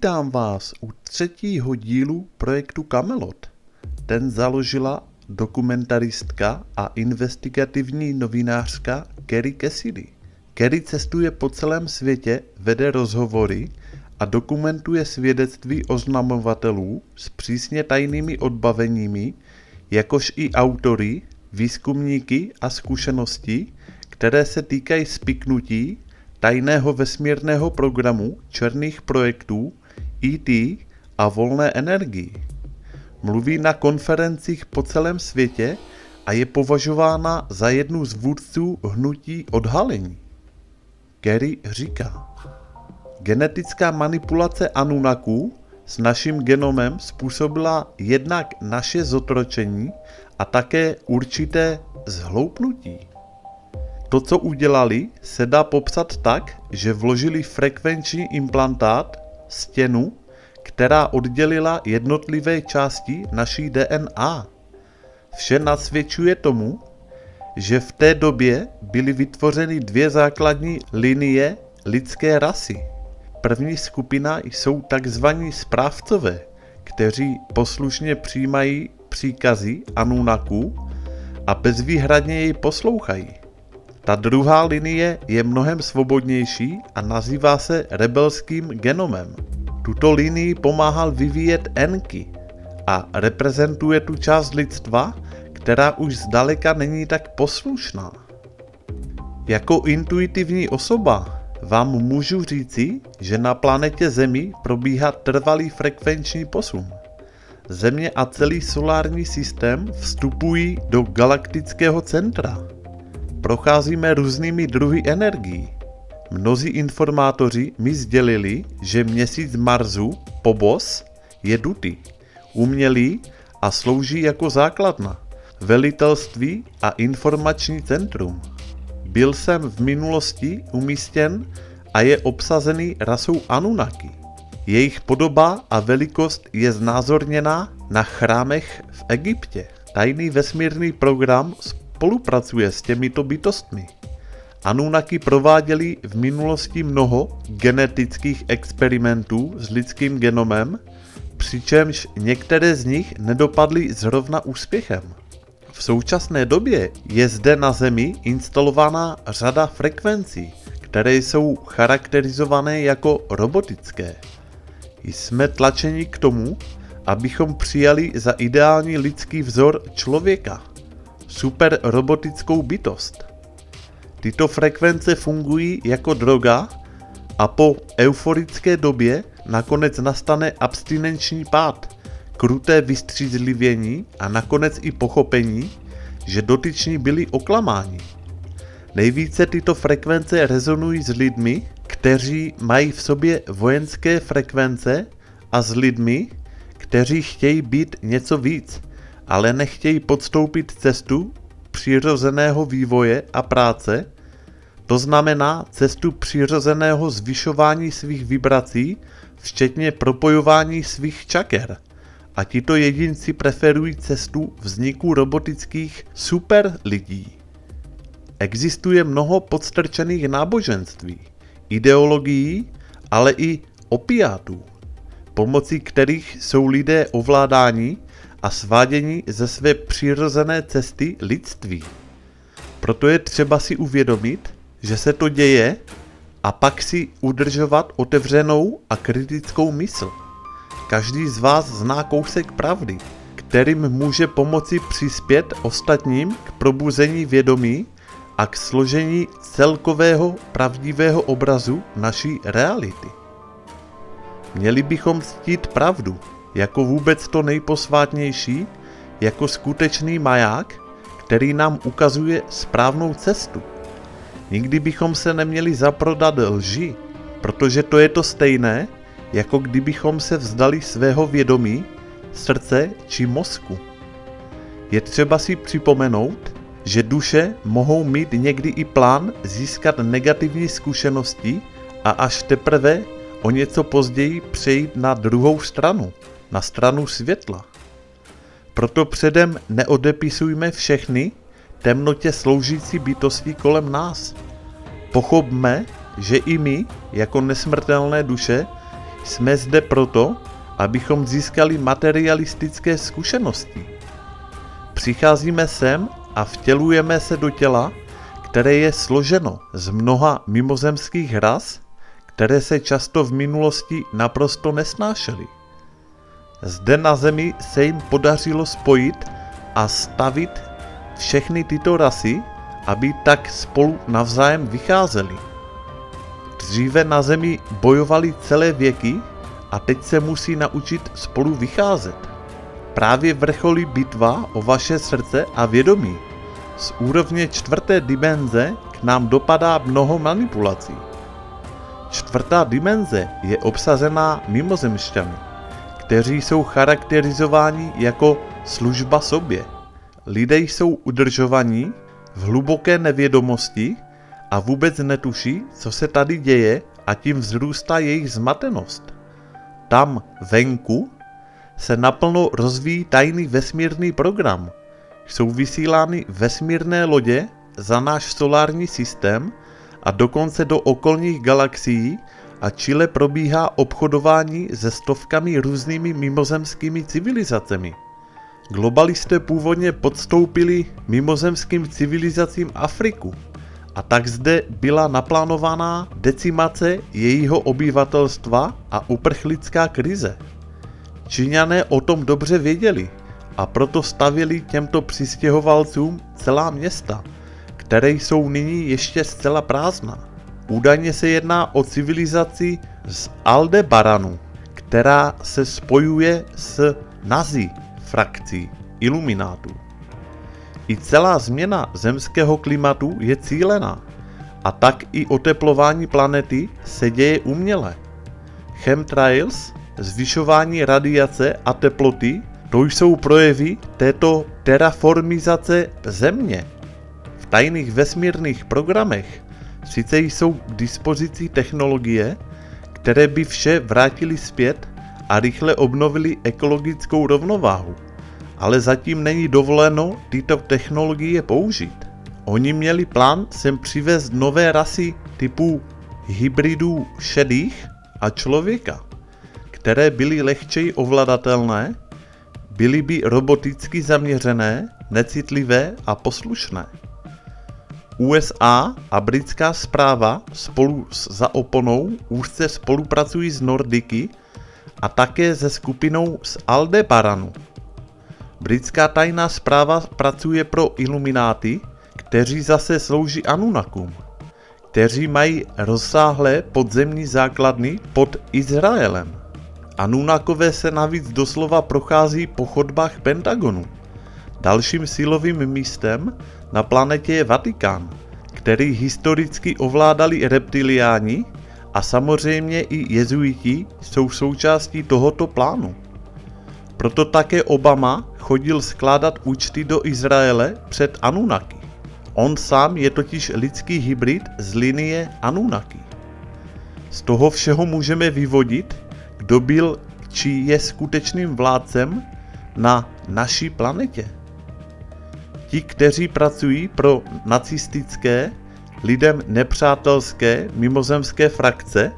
Vítám vás u 3. dílu projektu Camelot. Ten založila dokumentaristka a investigativní novinářka Kerry Cassidy. Kerry cestuje po celém světě, vede rozhovory a dokumentuje svědectví oznamovatelů s přísně tajnými odbaveními, jakož i autory, výzkumníky a zkušenosti, které se týkají spiknutí, tajného vesmírného programu, černých projektů, ET a volné energii. Mluví na konferencích po celém světě a je považována za jednu z vůdců hnutí odhalení. Kerry říká: genetická manipulace Anunnaků s naším genomem způsobila jednak naše zotročení a také určité zhloupnutí. To, co udělali, se dá popsat tak, že vložili frekvenční implantát, stěnu, která oddělila jednotlivé části naší DNA. Vše nasvědčuje tomu, že v té době byly vytvořeny 2 základní linie lidské rasy. První skupina jsou takzvaní správcové, kteří poslušně přijímají příkazy Anunnaků a bezvýhradně jej poslouchají. Ta druhá linie je mnohem svobodnější a nazývá se rebelským genomem. Tuto linii pomáhal vyvíjet Enki a reprezentuje tu část lidstva, která už zdaleka není tak poslušná. Jako intuitivní osoba vám můžu říci, že na planetě Zemi probíhá trvalý frekvenční posun. Země a celý solární systém vstupují do galaktického centra. Procházíme různými druhy energií. Mnozí informátoři mi sdělili, že měsíc Marsu, Phobos, je dutý, umělý a slouží jako základna, velitelství a informační centrum. Byl jsem v minulosti umístěn a je obsazený rasou Anunnaki. Jejich podoba a velikost je znázorněna na chrámech v Egyptě. Tajný vesmírný program spolupracuje s těmito bytostmi. Anunnaki prováděli v minulosti mnoho genetických experimentů s lidským genomem, přičemž některé z nich nedopadly zrovna úspěchem. V současné době je zde na Zemi instalovaná řada frekvencí, které jsou charakterizované jako robotické. Jsme tlačeni k tomu, abychom přijali za ideální lidský vzor člověka, super robotickou bytost. Tyto frekvence fungují jako droga a po euforické době nakonec nastane abstinenční pád, kruté vystřízlivění a nakonec i pochopení, že dotyční byli oklamáni. Nejvíce tyto frekvence rezonují s lidmi, kteří mají v sobě vojenské frekvence, a s lidmi, kteří chtějí být něco víc, ale nechtějí podstoupit cestu přirozeného vývoje a práce, to znamená cestu přirozeného zvyšování svých vibrací, včetně propojování svých čaker. A tito jedinci preferují cestu vzniku robotických super lidí. Existuje mnoho podstrčených náboženství, ideologií, ale i opiátů, pomocí kterých jsou lidé ovládáni a sváděni ze své přirozené cesty lidství. Proto je třeba si uvědomit, že se to děje, a pak si udržovat otevřenou a kritickou mysl. Každý z vás zná kousek pravdy, kterým může pomoci přispět ostatním k probuzení vědomí a k složení celkového pravdivého obrazu naší reality. Měli bychom ctít pravdu jako vůbec to nejposvátnější, jako skutečný maják, který nám ukazuje správnou cestu. Nikdy bychom se neměli zaprodat lži, protože to je to stejné, jako kdybychom se vzdali svého vědomí, srdce či mozku. Je třeba si připomenout, že duše mohou mít někdy i plán získat negativní zkušenosti a až teprve o něco později přejít na druhou stranu, na stranu světla. Proto předem neodepisujme všechny temnotě sloužící bytosti kolem nás. Pochopme, že i my, jako nesmrtelné duše, jsme zde proto, abychom získali materialistické zkušenosti. Přicházíme sem a vtělujeme se do těla, které je složeno z mnoha mimozemských ras, které se často v minulosti naprosto nesnášely. Zde na Zemi se jim podařilo spojit a stavit všechny tyto rasy, aby tak spolu navzájem vycházely. Dříve na Zemi bojovali celé věky a teď se musí naučit spolu vycházet. Právě vrcholí bitva o vaše srdce a vědomí. Z úrovně 4. dimenze k nám dopadá mnoho manipulací. 4. dimenze je obsazená mimozemšťany, kteří jsou charakterizováni jako služba sobě. Lidé jsou udržovaní v hluboké nevědomosti a vůbec netuší, co se tady děje, a tím vzrůstá jejich zmatenost. Tam venku se naplno rozvíjí tajný vesmírný program. Jsou vysílány vesmírné lodě za náš solární systém a dokonce do okolních galaxií a čile probíhá obchodování se stovkami různými mimozemskými civilizacemi. Globalisté původně podstoupili mimozemským civilizacím Afriku a tak zde byla naplánovaná decimace jejího obyvatelstva a uprchlická krize. Číňané o tom dobře věděli a proto stavěli těmto přistěhovalcům celá města, které jsou nyní ještě zcela prázdná. Údajně se jedná o civilizaci z Aldebaranu, která se spojuje s Nazi frakcí iluminátů. I celá změna zemského klimatu je cílená a tak i oteplování planety se děje uměle. Chemtrails, zvyšování radiace a teploty, to jsou projevy této terraformizace Země. V tajných vesmírných programech sice jsou k dispozici technologie, které by vše vrátily zpět a rychle obnovili ekologickou rovnováhu, ale zatím není dovoleno tyto technologie použít. Oni měli plán sem přivést nové rasy typu hybridů šedých a člověka, které byly lehčeji ovladatelné, byly by roboticky zaměřené, necitlivé a poslušné. USA a britská správa spolu za oponou úzce spolupracují s Nordiky a také se skupinou z Aldebaranu. Britská tajná správa pracuje pro ilumináty, kteří zase slouží Anunnakům, kteří mají rozsáhlé podzemní základny pod Izraelem. Anunnakové se navíc doslova prochází po chodbách Pentagonu. Dalším silovým místem na planetě je Vatikán, který historicky ovládali reptiliáni a samozřejmě i jezuiti jsou součástí tohoto plánu. Proto také Obama chodil skládat účty do Izraele před Anunnaki. On sám je totiž lidský hybrid z linie Anunnaki. Z toho všeho můžeme vyvodit, kdo byl či je skutečným vládcem na naší planetě. Ti, kteří pracují pro nacistické, lidem nepřátelské mimozemské frakce,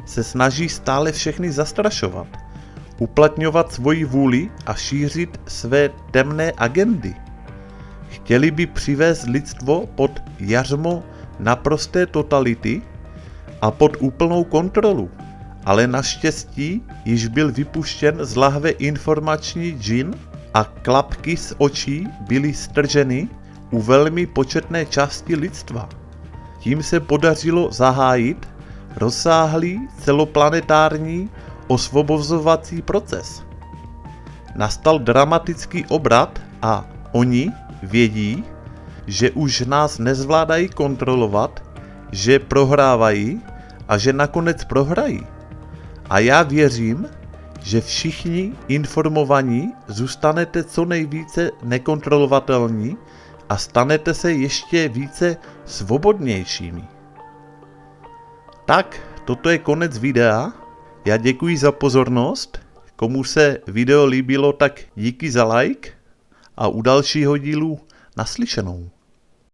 se snaží stále všechny zastrašovat, uplatňovat svoji vůli a šířit své temné agendy. Chtěli by přivést lidstvo pod jařmo naprosté totality a pod úplnou kontrolu, ale naštěstí již byl vypuštěn z lahve informační džin a klapky z očí byly strženy u velmi početné části lidstva. Tím se podařilo zahájit rozsáhlý celoplanetární osvobozovací proces. Nastal dramatický obrat a oni vědí, že už nás nezvládají kontrolovat, že prohrávají a že nakonec prohrají. A já věřím, že všichni informovaní zůstanete co nejvíce nekontrolovatelní a stanete se ještě více svobodnějšími. Tak, toto je konec videa. Já děkuji za pozornost. Komu se video líbilo, tak díky za like a u dalšího dílu naslyšenou.